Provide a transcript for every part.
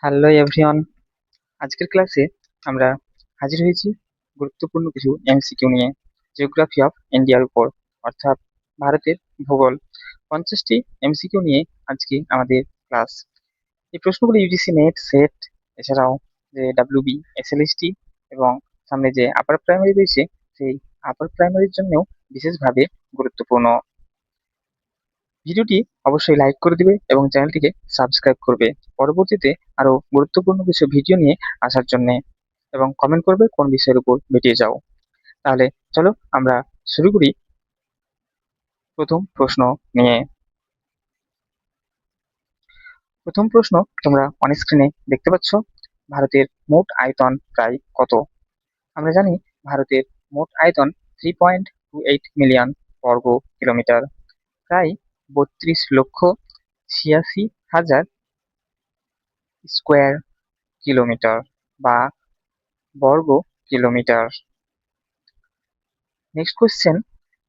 Hello everyone, আজকের ক্লাসে আমরা হাজির হয়েছি গুরুত্বপূর্ণ কিছু এমসিকিউ নিয়ে জিওগ্রাফি অফ ইন্ডিয়ার উপর, অর্থাৎ ভারতের ভূগোল। 50টি এমসিকিউ নিয়ে আজকে আমাদের ক্লাস। এই প্রশ্নগুলো ইউজিসি নেট সেট, এছাড়াও যে ডাব্লিউবি এসএলএসটি এবং সামনে যে আপার প্রাইমারি রয়েছে সেই আপার প্রাইমারির জন্যও বিশেষভাবে গুরুত্বপূর্ণ। ভিডিওটি অবশ্যই লাইক করে দিবে এবং চ্যানেলটিকে সাবস্ক্রাইব করবে পরবর্তীতে আরো গুরুত্বপূর্ণ কিছু ভিডিও নিয়ে আসার জন্য, এবং কমেন্ট করবে কোন বিষয়ের উপর ভিডিও চাও। তাহলে চলো আমরা শুরু করি প্রথম প্রশ্ন নিয়ে। প্রথম প্রশ্ন তোমরা অন স্ক্রিনে দেখতে পাচ্ছ, ভারতের মোট আয়তন প্রায় কত? আমরা জানি ভারতের মোট আয়তন 3.28 মিলিয়ন বর্গ কিলোমিটার, প্রায় 32,86,000 স্কোয়ার কিলোমিটার বা বর্গ কিলোমিটার। নেক্সট কোশ্চেন,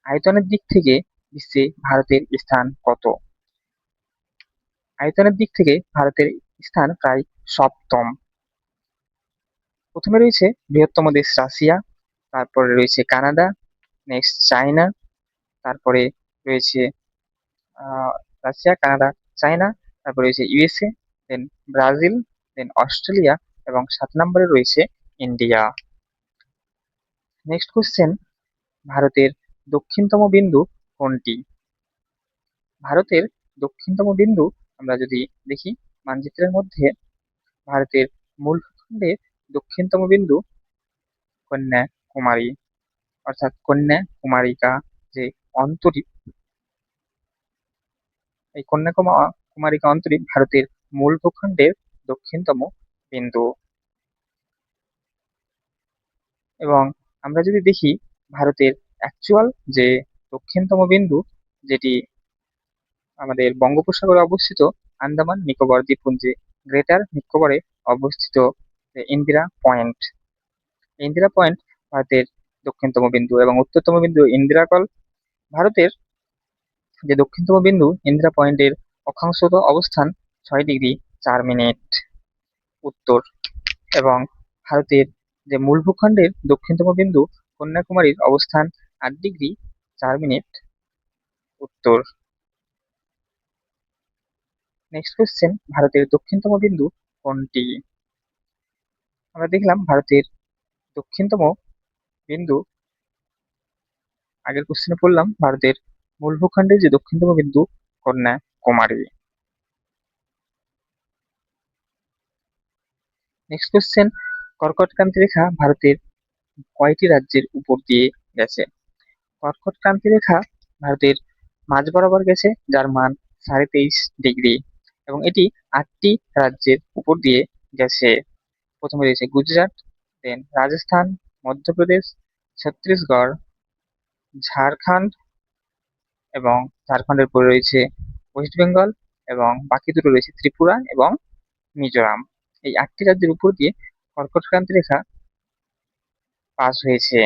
আয়তনের দিক থেকে বিশ্বে ভারতের স্থান কত? আয়তনের দিক থেকে ভারতের স্থান প্রায় সপ্তম। প্রথমে রয়েছে বৃহত্তম দেশ রাশিয়া, তারপরে রয়েছে কানাডা, নেক্সট চায়না, তারপরে রয়েছে আহ, রাশিয়া, কানাডা, চায়না, তারপরে রয়েছে ইউএসএ, দেন ব্রাজিল, দেন অস্ট্রেলিয়া এবং 7 নম্বরে রয়েছে ইন্ডিয়া। নেক্সট কোশ্চেন, ভারতের দক্ষিণতম বিন্দু কোনটি? ভারতের দক্ষিণতম বিন্দু আমরা যদি দেখি মানচিত্রের মধ্যে, ভারতের মূল ভূখণ্ডের দক্ষিণতম বিন্দু কন্যাকুমারী, অর্থাৎ কন্যাকুমারিকা যে অন্তরীপ, এই কন্যাকুমারিকা অন্তরীপ ভারতের মূল ভূখণ্ডের দক্ষিণতম বিন্দু। এবং আমরা যদি দেখি ভারতের অ্যাকচুয়াল যে দক্ষিণতম বিন্দু, যেটি আমাদের বঙ্গোপসাগরে অবস্থিত, আন্দামান নিকোবর দ্বীপপুঞ্জে গ্রেটার নিকোবরে অবস্থিত ইন্দিরা পয়েন্ট। ইন্দিরা পয়েন্ট ভারতের দক্ষিণতম বিন্দু এবং উত্তরতম বিন্দু ইন্দিরাকল। ভারতের যে দক্ষিণতম বিন্দু ইন্দিরা পয়েন্টের অক্ষাংশত অবস্থান 6 ডিগ্রি 4 মিনিট উত্তর, এবং ভারতের যে মূল ভূখণ্ডের দক্ষিণতম বিন্দু কন্যাকুমারীর অবস্থান 8 ডিগ্রি 4 মিনিট উত্তর। নেক্সট কোশ্চেন, ভারতের দক্ষিণতম বিন্দু কোনটি? আমরা দেখলাম ভারতের দক্ষিণতম বিন্দু, আগের কোশ্চেনে পড়লাম ভারতের মূল ভূখণ্ডের যে দক্ষিণতম বিন্দু কন্যাকুমারী। নেক্সট কোশ্চেন, কর্কটক্রান্তি রেখা ভারতের কয়টি রাজ্যের উপর দিয়ে গেছে? কর্কটক্রান্তি রেখা ভারতের মাঝ বরাবর গেছে, যার মান 23.5 ডিগ্রি, এবং এটি 8টি রাজ্যের উপর দিয়ে গেছে। প্রথমে রয়েছে গুজরাট, দেন রাজস্থান, মধ্যপ্রদেশ, ছত্তিশগড়, ঝাড়খণ্ড, এবং ঝাড়খণ্ডের পরে রয়েছে ওয়েস্ট বেঙ্গল, এবং বাকি দুটো রয়েছে ত্রিপুরা এবং মিজোরাম। এই 8টি রাজ্যের উপর দিয়ে কর্কটক্রান্তি রেখা পাস হয়েছে,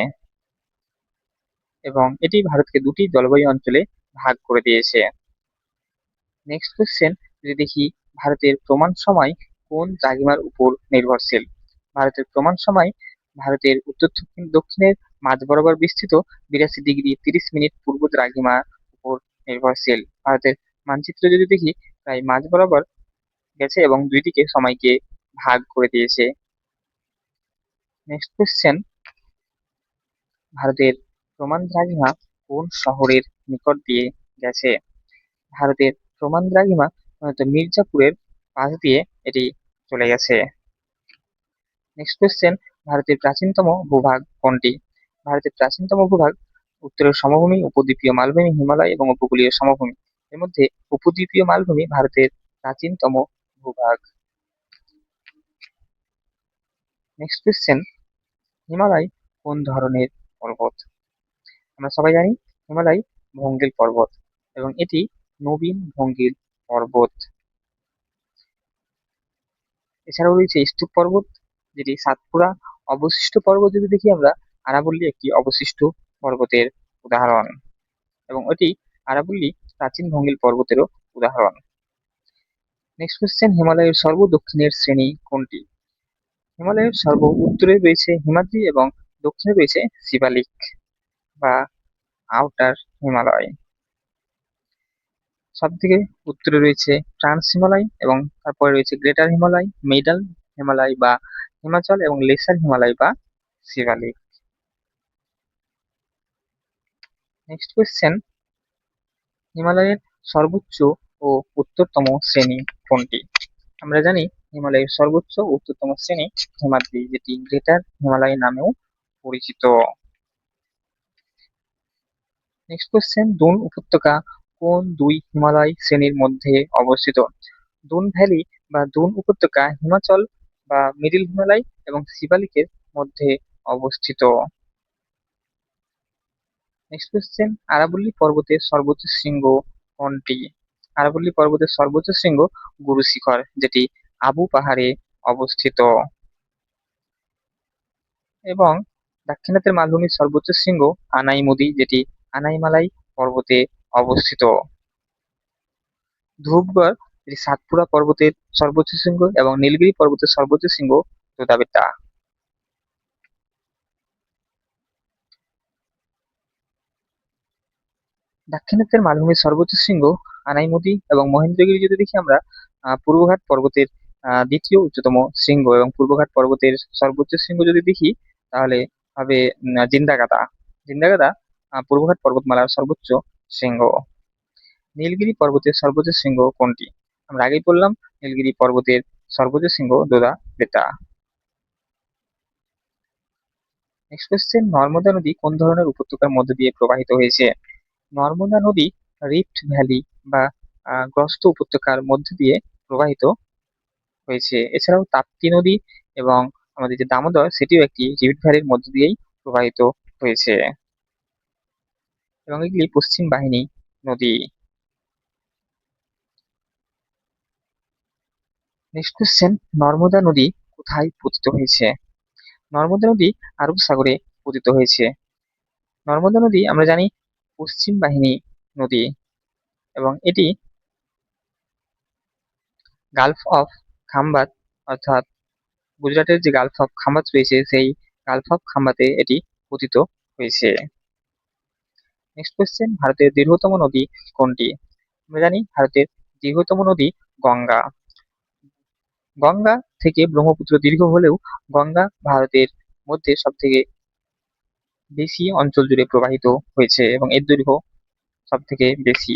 এবং এটি ভারতকে দুটি জলবায়ু অঞ্চলে ভাগ করে দিয়েছে। নেক্সট কোশ্চেন, যদি দেখি ভারতের প্রমাণ সময় কোন দ্রাঘিমার উপর নির্ভরশীল? ভারতের প্রমাণ সময় ভারতের উত্তর দক্ষিণের মাঝ বরাবর বিস্তৃত 82 ডিগ্রি 30 মিনিট পূর্ব দ্রাঘিমার উপর নির্ভরশীল। ভারতের মানচিত্র যদি দেখি প্রায় মাঝ বরাবর গেছে এবং দুই দিকে সময়কে ভাগ করে দিয়েছে। নেক্সট কোশ্চেন, ভারতের প্রমাণ দ্রাঘিমা কোন শহরের নিকট দিয়ে গেছে? ভারতের প্রমাণ দ্রাঘিমা মির্জাপুরের পাশ দিয়ে এটি চলে গেছে। নেক্সট কোশ্চেন, ভারতের প্রাচীনতম ভূভাগ কোনটি? ভারতের প্রাচীনতম ভূভাগ উত্তরের সমভূমি, উপদ্বীপীয় মালভূমি, হিমালয় এবং উপকূলীয় সমভূমি। এর মধ্যে উপদ্বীপীয় মালভূমি ভারতের প্রাচীনতম ভূভাগ। নেক্সট কোশ্চেন, হিমালয় কোন ধরনের পর্বত? আমরা সবাই জানি হিমালয় ভঙ্গিল পর্বত, এবং এটি নবীন ভঙ্গিল পর্বত। এছাড়াও রয়েছে স্তূপ পর্বত, যেটি সাতপুরা। অবশিষ্ট পর্বত যদি দেখি আমরা, আরাবল্লী একটি অবশিষ্ট পর্বতের উদাহরণ, এবং এটি আরাবল্লী প্রাচীন ভঙ্গিল পর্বতেরও উদাহরণ। নেক্সট কোশ্চেন, হিমালয়ের সর্ব দক্ষিণের শ্রেণী কোনটি? হিমালয়ের সর্ব উত্তরে রয়েছে হিমাদ্রি এবং দক্ষিণে রয়েছে শিবালিক বা আউটার হিমালয়। সব থেকে উত্তরে রয়েছে ট্রান্স হিমালয় এবং তারপরে রয়েছে গ্রেটার হিমালয়, মিডল হিমালয় বা হিমাচল এবং লেসার হিমালয় বা শিবালিক। নেক্সট কোয়েশ্চেন, হিমালয়ের সর্বোচ্চ ও উত্তরতম শ্রেণী কোনটি? আমরা জানি হিমালয়ের সর্বোচ্চ ও উত্তরতম শ্রেণী হিমাদ্রি, যেটি গ্রেটার হিমালয় নামেও পরিচিত। নেক্সট কোয়েশ্চেন, দুন উপত্যকা কোন দুই হিমালয় শ্রেণীর মধ্যে অবস্থিত? দুন ভ্যালি বা দুন উপত্যকা হিমাচল বা মিডিল হিমালয় এবং শিবালিকের মধ্যে অবস্থিত। নেক্সট কোয়েশ্চেন, আরাবল্লী পর্বতের সর্বোচ্চ শৃঙ্গ কোনটি? আরাবল্লী পর্বতের সর্বোচ্চ শৃঙ্গ গুরু শিখর, যেটি আবু পাহাড়ে অবস্থিত। এবং দাক্ষিণাত্যের মালভূমির সর্বোচ্চ শৃঙ্গ আনাইমুদি, যেটি আনাইমালাই পর্বতে অবস্থিত। ধ্রুবগড়, এটি সাতপুরা পর্বতের সর্বোচ্চ শৃঙ্গ এবং নীলগিরি পর্বতের সর্বোচ্চ শৃঙ্গ তোদাবেটা। দাক্ষিণাত্যের মালভূমির সর্বোচ্চ শৃঙ্গ আনাইমুদি এবং মহেন্দ্রগিরি যদি দেখি আমরা, পূর্বঘাট পর্বতের দ্বিতীয় উচ্চতম শৃঙ্গ, এবং পূর্বঘাট পর্বতের সর্বোচ্চ শৃঙ্গ যদি দেখি তাহলে হবে জিন্দাগাদা। জিন্দাগাদা পূর্বঘাট পর্বতমালার সর্বোচ্চ শৃঙ্গ। নীলগিরি পর্বতের সর্বোচ্চ শৃঙ্গ কোনটি? আমরা আগেই বললাম নীলগিরি পর্বতের সর্বোচ্চ শৃঙ্গ দোদা বেতা। নেক্সট কোয়েশ্চেন, নর্মদা নদী কোন ধরনের উপত্যকার মধ্য দিয়ে প্রবাহিত হয়েছে? নর্মদা নদী রিফট ভ্যালি বা গ্রস্ত উপত্যকার মধ্য দিয়ে প্রবাহিত হয়েছে। এছাড়াও তাপ্তি নদী এবং আমাদের যে দামোদর, সেটিও একটি রিফট ভ্যালির মধ্য দিয়েই প্রবাহিত হয়েছে, এবং এগুলি পশ্চিম বাহিনী নদী। নেক্সট কোয়েশ্চেন, নর্মদা নদী কোথায় পতিত হয়েছে? নর্মদা নদী আরব সাগরে পতিত হয়েছে। নর্মদা নদী আমরা জানি পশ্চিম বাহিনী নদী, এবং এটি গালফ অফ খাম্বাত, অর্থাৎ গুজরাটের যে গালফ অফ খাম্বাত রয়েছে, সেই গালফ অফ খাম্বাতে এটি পতিত হয়েছে। নেক্সট কোয়েশ্চেন, ভারতের দীর্ঘতম নদী কোনটি? আমরা জানি ভারতের দীর্ঘতম নদী গঙ্গা। গঙ্গা থেকে ব্রহ্মপুত্র দীর্ঘ হলেও গঙ্গা ভারতের মধ্যে সব থেকে বেশি অঞ্চল জুড়ে প্রবাহিত হয়েছে এবং এর দৈর্ঘ্য সব থেকে বেশি।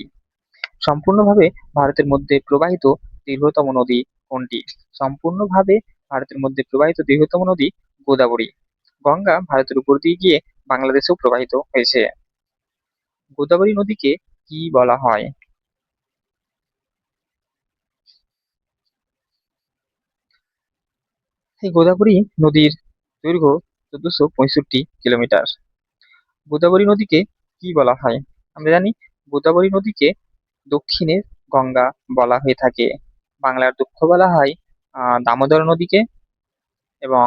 সম্পূর্ণভাবে ভারতের মধ্যে প্রবাহিত দীর্ঘতম নদী কোনটি? সম্পূর্ণভাবে ভারতের মধ্যে প্রবাহিত দীর্ঘতম নদী গোদাবরী। গঙ্গা ভারতের উপর দিয়ে গিয়ে বাংলাদেশেও প্রবাহিত হয়েছে। গোদাবরী নদীকে কি বলা হয়? এই গোদাবরী নদীর দৈর্ঘ্য 1465 কিলোমিটার। গোদাবরী নদীকে কি বলা হয়? আমরা জানি গোদাবরী নদীকে দক্ষিণের গঙ্গা বলা হয়ে থাকে। বাংলার দুঃখ বলা হয় দামোদর নদীকে, এবং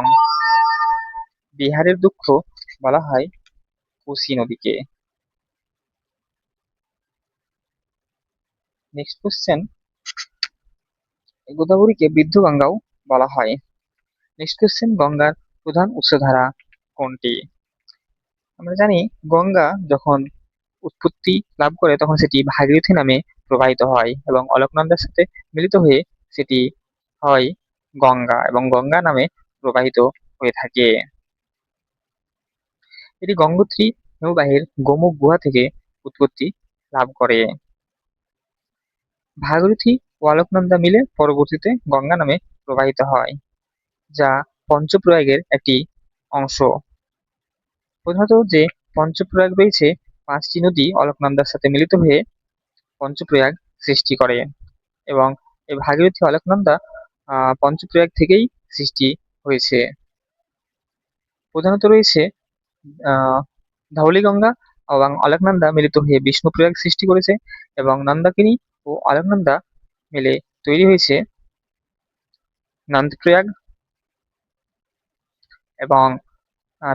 বিহারের দুঃখ বলা হয় কোসি নদীকে। নেক্সট কোশ্চেন, গোদাবরীকে বৃদ্ধ গঙ্গাও বলা হয়। নেক্সট কোশ্চেন, গঙ্গার প্রধান উৎসধারা কোনটি? আমরা জানি গঙ্গা যখন উৎপত্তি লাভ করে তখন সেটি ভাগীরথী নামে প্রবাহিত হয়, এবং অলকনন্দার সাথে মিলিত হয়ে সেটি হয় গঙ্গা, এবং গঙ্গা নামে প্রবাহিত হয়ে থাকে। এটি গঙ্গোত্রী হিমবাহের গোমুখ গুহা থেকে উৎপত্তি লাভ করে। ভাগীরথী ও অলকনন্দা মিলে পরবর্তীতে গঙ্গা নামে প্রবাহিত হয়, যা পঞ্চপ্রয়াগের একটি অংশ। প্রধানত যে পঞ্চপ্রয়াগ রয়েছে, 5টি নদী অলকনন্দার সাথে মিলিত হয়ে পঞ্চপ্রয়াগ সৃষ্টি করে, এবং এই ভাগীরথী অলকনন্দা পঞ্চপ্রয়াগ থেকেই সৃষ্টি হয়েছে। প্রধানত রয়েছে আহ ধৌলিগঙ্গা এবং অলকনন্দা মিলিত হয়ে বিষ্ণুপ্রয়াগ সৃষ্টি করেছে, এবং নন্দাকিনী ও অলকনন্দা মিলে তৈরি হয়েছে নন্দপ্রয়াগ। এবং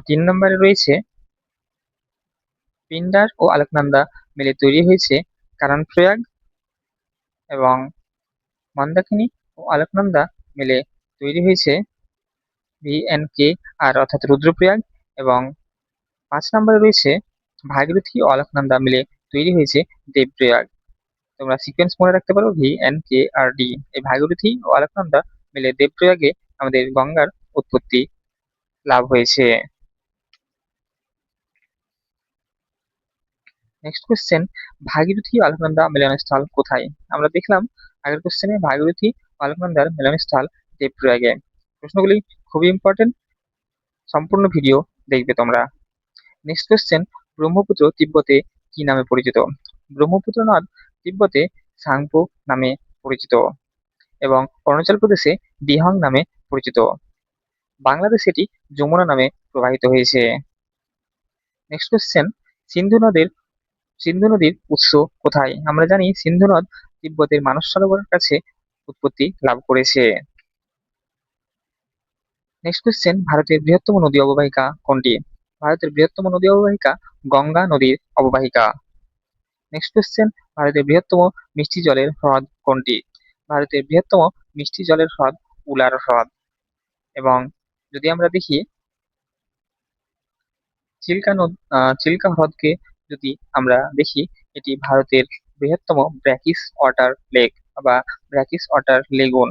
3 নম্বরে রয়েছে পিন্ডার ও আলেকনন্দা মিলে তৈরি হয়েছে কারণপ্রয়াগ, এবং মন্দাকিনী ও আলোকনন্দা মিলে তৈরি হয়েছে VNKR অর্থাৎ রুদ্রপ্রয়াগ, এবং 5 নম্বরে রয়েছে ভাগীরথী ও আলোকনন্দা মিলে তৈরি হয়েছে দেবপ্রয়াগ। তোমরা সিকোয়েন্স মনে রাখতে পারো VNKRD। এই ভাগীরথী ও আলোকনন্দা মিলে দেবপ্রয়াগে আমাদের গঙ্গার উৎপত্তি লাভ হয়েছে। নেক্সট কোশ্চেন, ভাগীরথী ও আলোকনন্দা মিলনস্থল কোথায়? আমরা দেখলাম আগের কোশ্চেনে ভাগীরথী ও আলোকনন্দার মিলনস্থল দেবপ্রয়াগে। প্রশ্নগুলি খুবই ইম্পর্টেন্ট, সম্পূর্ণ ভিডিও দেখবে তোমরা। নেক্সট কোশ্চেন, ব্রহ্মপুত্র তিব্বতে কি নামে পরিচিত? ব্রহ্মপুত্র নদ তিব্বতে সাংপো নামে পরিচিত এবং অরুণাচল প্রদেশে দিহং নামে পরিচিত। বাংলাদেশে এটি যমুনা নামে প্রবাহিত হয়েছে। নেক্সট কোশ্চেন, সিন্ধু নদীর উৎস কোথায়? আমরা জানি সিন্ধু নদ তিব্বতের মানস সরোবরের কাছে উৎপত্তি লাভ করেছে। নেক্সট কোশ্চেন, ভারতের বৃহত্তম নদী অববাহিকা কোনটি? ভারতের বৃহত্তম নদী অববাহিকা গঙ্গা নদীর অববাহিকা। নেক্সট কোশ্চেন, ভারতের বৃহত্তম মিষ্টি জলের হ্রদ কোনটি? ভারতের বৃহত্তম মিষ্টি জলের হ্রদ উলার হ্রদ। এবং যদি আমরা দেখি চিল্কা হ্রদকে যদি আমরা দেখি, এটি ভারতের বৃহত্তম ব্র্যাকিস ওয়াটার লেক বা ব্র্যাকিস ওয়াটার লেগুন।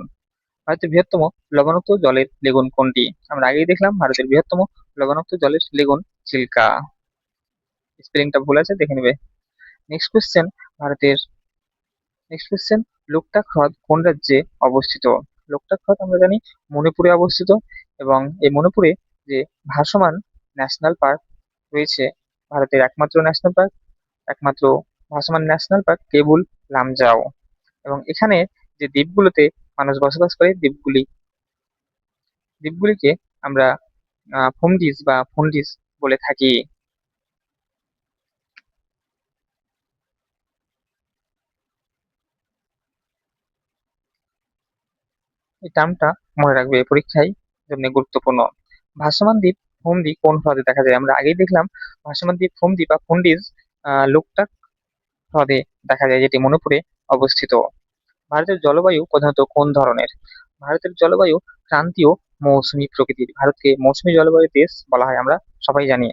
ভারতের বৃহত্তম লবণাক্ত জলের লেগুন কোনটি? আমরা আগেই দেখলাম ভারতের বৃহত্তম লবণাক্ত জলের লেগুন চিল্কা। স্পেলিংটা ভুল আছে, দেখে নেবে। নেক্সট কোশ্চেন, ভারতের নেক্সট কোশ্চেন, লোকটাক হ্রদ কোন রাজ্যে অবস্থিত? লোকটাক হ্রদ আমরা জানি মণিপুরে অবস্থিত, এবং এই মণিপুরে যে ভাসমান ন্যাশনাল পার্ক রয়েছে, ভারতের একমাত্র ভাসমান ন্যাশনাল পার্ক কেবুল লামজাও। এবং এখানে যে দ্বীপগুলোতে মানুষ বসবাস করে, দ্বীপগুলিকে আমরা ফুন্ডিস বলে থাকি। এই টার্মটা মনে রাখবে, পরীক্ষায় জন্য গুরুত্বপূর্ণ। ভাসমান দ্বীপ ফোমদি কোন হ্রদে দেখা যায়? আমরা আগেই দেখলাম ভাসমান দ্বীপ ফোমদি বা ফুন্ডিজ লোকটাক হ্রদে দেখা যায়, যেটি মণিপুরে অবস্থিত। ভারতের জলবায়ু প্রধানত কোন ধরনের? ভারতের জলবায়ু ক্রান্তীয় মৌসুমী প্রকৃতির। ভারতকে মৌসুমী জলবায়ুর দেশ বলা হয়, আমরা সবাই জানি।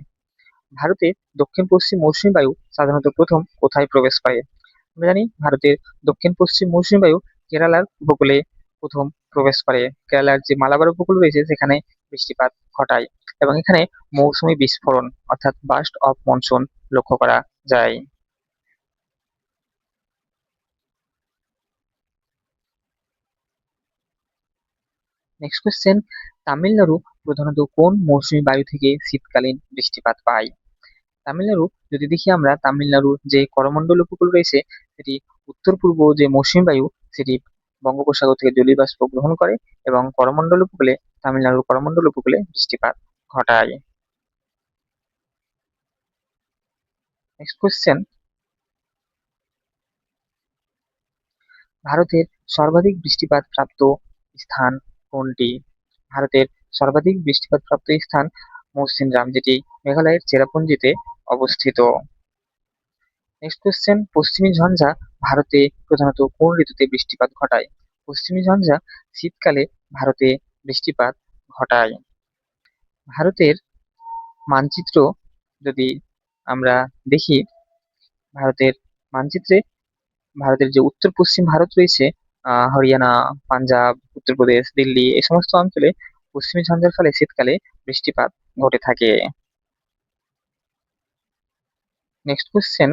ভারতে দক্ষিণ পশ্চিম মৌসুমী বায়ু সাধারণত প্রথম কোথায় প্রবেশ করে? আমরা জানি ভারতের দক্ষিণ পশ্চিম মৌসুমী বায়ু কেরালার উপকূলে প্রথম প্রবেশ করে। কেরালার যে মালাবার উপকূল রয়েছে সেখানে বৃষ্টিপাত ঘটায়, এবং এখানে মৌসুমী বিস্ফোরণ অর্থাৎ বার্স্ট অফ মনসুন লক্ষ্য করা যায়। নেক্সট কোশ্চেন, তামিলনাড়ু প্রধানত কোন মৌসুমী বায়ু থেকে শীতকালীন বৃষ্টিপাত পায়? তামিলনাড়ু যদি দেখি আমরা, তামিলনাড়ুর যে করমণ্ডল উপকূল রয়েছে সেটি উত্তর পূর্ব যে মৌসুমী বায়ু সেটি বঙ্গোপসাগর থেকে জলীয় বাষ্প গ্রহণ করে এবং তামিলনাড়ুর করমণ্ডল উপকূলে বৃষ্টিপাত ঘটায়। নেক্সট কোশ্চেন, ভারতের সর্বাধিক বৃষ্টিপাত প্রাপ্ত স্থান কোনটি? ভারতের সর্বাধিক বৃষ্টিপাত প্রাপ্ত স্থান মৌসিনরাম, যেটি মেঘালয়ের চেরাপুঞ্জিতে অবস্থিত। নেক্সট কোশ্চেন, পশ্চিমী ঝঞ্ঝা ভারতে প্রধানত কোন ঋতুতে বৃষ্টিপাত ঘটায়? পশ্চিমী ঝঞ্ঝা শীতকালে ভারতে বৃষ্টিপাত ঘটায়। ভারতের মানচিত্র যদি আমরা দেখি, ভারতের মানচিত্রে ভারতের যে উত্তর পশ্চিম ভারত রয়েছে, হরিয়ানা, পাঞ্জাব, উত্তরপ্রদেশ, দিল্লি, এই সমস্ত অঞ্চলে পশ্চিমী ঝঞ্ঝার ফলে শীতকালে বৃষ্টিপাত ঘটে থাকে। নেক্সট কোশ্চেন,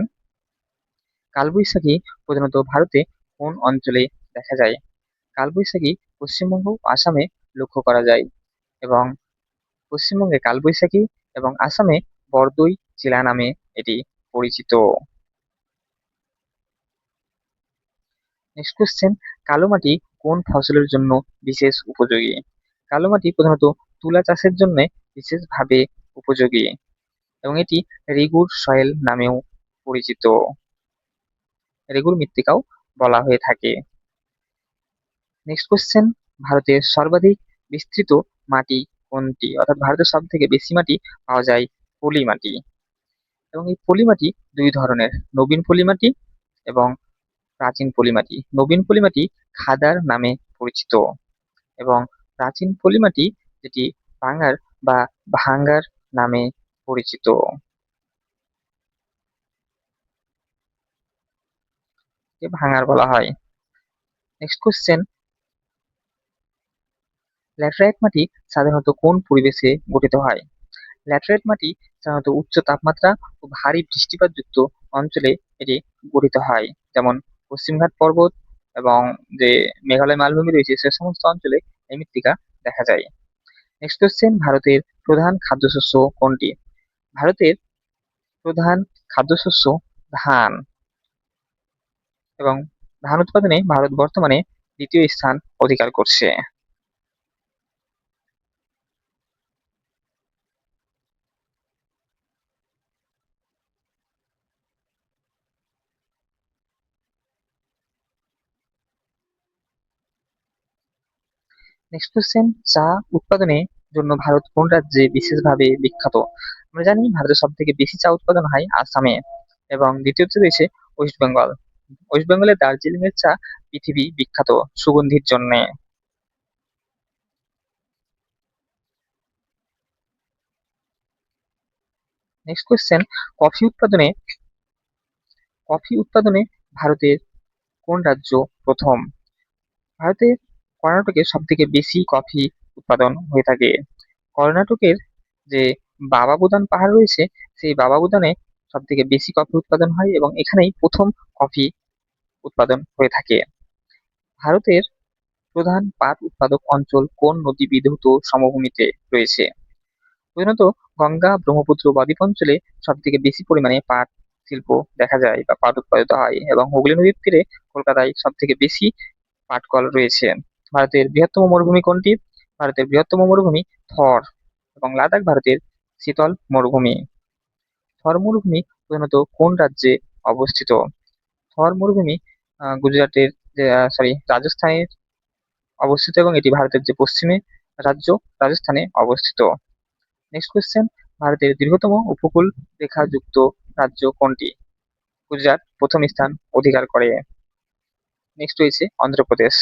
কালবৈশাখী প্রধানত ভারতে কোন অঞ্চলে দেখা যায়? কালবৈশাখী পশ্চিমবঙ্গ ও আসামে লক্ষ্য করা যায়, এবং পশ্চিমবঙ্গে কালবৈশাখী এবং আসামে বরদৈ জেলা নামে এটি পরিচিত। নেক্সট কোশ্চেন, কালো মাটি কোন ফসলের জন্য বিশেষ উপযোগী? কালো মাটি প্রধানত তুলা চাষের জন্য বিশেষভাবে উপযোগী, এবং এটি রেগুর সয়েল নামেও পরিচিত, রেগুর মৃত্তিকাও বলা হয়ে থাকে। নেক্সট কোশ্চেন, ভারতের সর্বাধিক বিস্তৃত মাটি কোনটি? অর্থাৎ ভারতের সব থেকে বেশি মাটি পাওয়া যায় পলি মাটি, এবং এই পলি মাটি দুই ধরনের, নবীন পলি মাটি এবং প্রাচীন পলিমাটি। নবীন পলিমাটি খাদার নামে পরিচিত, এবং প্রাচীন পলিমাটি যেটি ভাঙার বা ভাঙ্গার নামে পরিচিত। ভাঙার বলা হয়। নেক্সট কোশ্চেন, ল্যাটেরাইট মাটি সাধারণত কোন পরিবেশে গঠিত হয়? ল্যাটেরাইট মাটি সাধারণত উচ্চ তাপমাত্রা ও ভারী বৃষ্টিপাতযুক্ত অঞ্চলে এটি গঠিত হয়, যেমন পশ্চিমঘাট পর্বত এবং যে মেঘালয় মালভূমি রয়েছে সে সমস্ত অঞ্চলে এই মৃত্তিকা দেখা যায়। নেক্সট কোশ্চেন, ভারতের প্রধান খাদ্যশস্য কোনটি? ভারতের প্রধান খাদ্যশস্য ধান, এবং ধান উৎপাদনে ভারত বর্তমানে দ্বিতীয় স্থান অধিকার করছে। নেক্সট কোশ্চেন, চা উৎপাদনের জন্য ভারত কোন রাজ্যে বিশেষভাবে বিখ্যাত? আমরা জানি ভারতের সব থেকে বেশি চা উৎপাদন হয় আসামে, এবং দ্বিতীয়তে রয়েছে ওয়েস্ট বেঙ্গল। ওয়েস্ট বেঙ্গলের দার্জিলিং এর চা পৃথিবী বিখ্যাত সুগন্ধির জন্য। নেক্সট কোশ্চেন, কফি উৎপাদনে কফি উৎপাদনে ভারতের কোন রাজ্য প্রথম? ভারতের কর্ণাটকে সব থেকে বেশি কফি উৎপাদন হয়ে থাকে। কর্ণাটকের যে বাবা বুদান পাহাড় রয়েছে সেই বাবা বুদানে সব থেকে বেশি কফি উৎপাদন হয়, এবং এখানেই প্রথম কফি উৎপাদন হয়ে থাকে। ভারতের প্রধান পাট উৎপাদক অঞ্চল কোন নদী বিধৌত সমভূমিতে রয়েছে? প্রধানত গঙ্গা ব্রহ্মপুত্র বদ্বীপ অঞ্চলে সব থেকে বেশি পরিমাণে পাট শিল্প দেখা যায় বা পাট উৎপাদিত হয়, এবং হুগলি নদীর তীরে কলকাতায় সব থেকে বেশি পাটকল রয়েছে। ভারতের বৃহত্তম মরুভূমি কোনটি? ভারতের বৃহত্তম মরুভূমি থর, এবং লাদাখ ভারতের শীতল মরুভূমি। থর মরুভূমি প্রধানত কোন রাজ্যে অবস্থিত? থর মরুভূমি গুজরাটের যে রাজস্থানের অবস্থিত, এবং এটি ভারতের যে পশ্চিমে রাজ্য রাজস্থানে অবস্থিত। নেক্সট কোয়েশ্চেন, ভারতের দীর্ঘতম উপকূল রেখা যুক্ত রাজ্য কোনটি? গুজরাট প্রথম স্থান অধিকার করে। নেক্সট রয়েছে অন্ধ্রপ্রদেশ।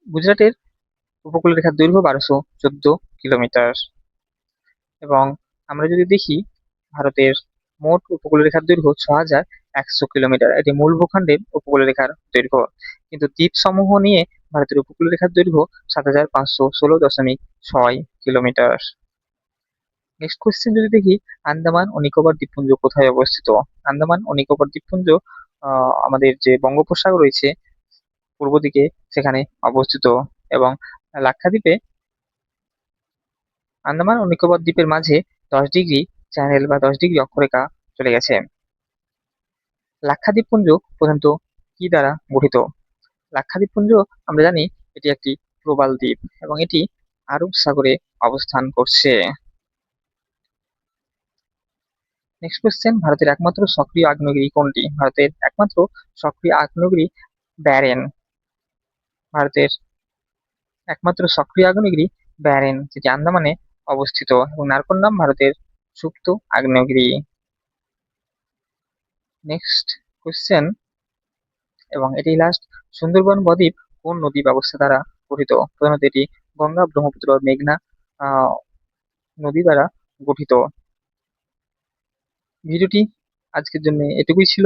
গুজরাটের উপকূল রেখার দৈর্ঘ্য 1214 কিলোমিটার, এবং আমরা যদি দেখি ভারতের মোট উপকূল রেখার দৈর্ঘ্য 6100 কিলোমিটার। এটি মূল ভূখণ্ডের উপকূল রেখার দৈর্ঘ্য, কিন্তু দ্বীপ সমূহ নিয়ে ভারতের উপকূল রেখার দৈর্ঘ্য 7516.6 কিলোমিটার। নেক্সট কোশ্চেন যদি দেখি, আন্দামান ও নিকোবর দ্বীপপুঞ্জ কোথায় অবস্থিত? আন্দামান ও নিকোবর দ্বীপপুঞ্জ আমাদের যে বঙ্গোপসাগর রয়েছে পূর্ব দিকে সেখানে অবস্থিত, এবং লাক্ষাদ্বীপে আন্দামান ও নিকোবর দ্বীপের মাঝে 10 ডিগ্রি চ্যানেল বা 10 ডিগ্রি অক্ষরেখা চলে গেছে। লাক্ষাদ্বীপপুঞ্জ প্রধানত কি দ্বারা গঠিত? লাক্ষাদ্বীপপুঞ্জ আমরা জানি এটি একটি প্রবাল দ্বীপ, এবং এটি আরব সাগরে অবস্থান করছে। নেক্সট কোশ্চেন, ভারতের একমাত্র সক্রিয় আগ্নেয়গিরি কোনটি? ভারতের একমাত্র সক্রিয় আগ্নেয়গিরি ব্যারেন। ভারতের একমাত্র সক্রিয় আগ্নেয়গিরি ব্যারেন, যেটি আন্দামানে অবস্থিত, এবং নারকন্ডাম ভারতের সুপ্ত আগ্নেয়গিরি। নেক্সট কোশ্চেন, এবং এটি লাস্ট, সুন্দরবন বদ্বীপ কোন নদী ব্যবস্থা দ্বারা গঠিত? প্রধানত এটি গঙ্গা ব্রহ্মপুত্র মেঘনা আহ নদী দ্বারা গঠিত। ভিডিওটি আজকের জন্য এটুকুই ছিল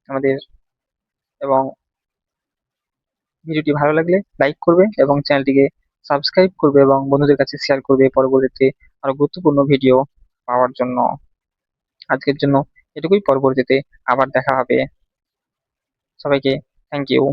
আমাদের, এবং ভিডিওটি ভালো লাগলে লাইক করবে এবং চ্যানেলটিকে সাবস্ক্রাইব করবে এবং বন্ধুদের কাছে শেয়ার করবে পরবর্তীতে আরো গুরুত্বপূর্ণ ভিডিও পাওয়ার জন্য। আজকের জন্য এটুকুই, পরবর্তীতে আবার দেখা হবে। সবাইকে থ্যাংক ইউ।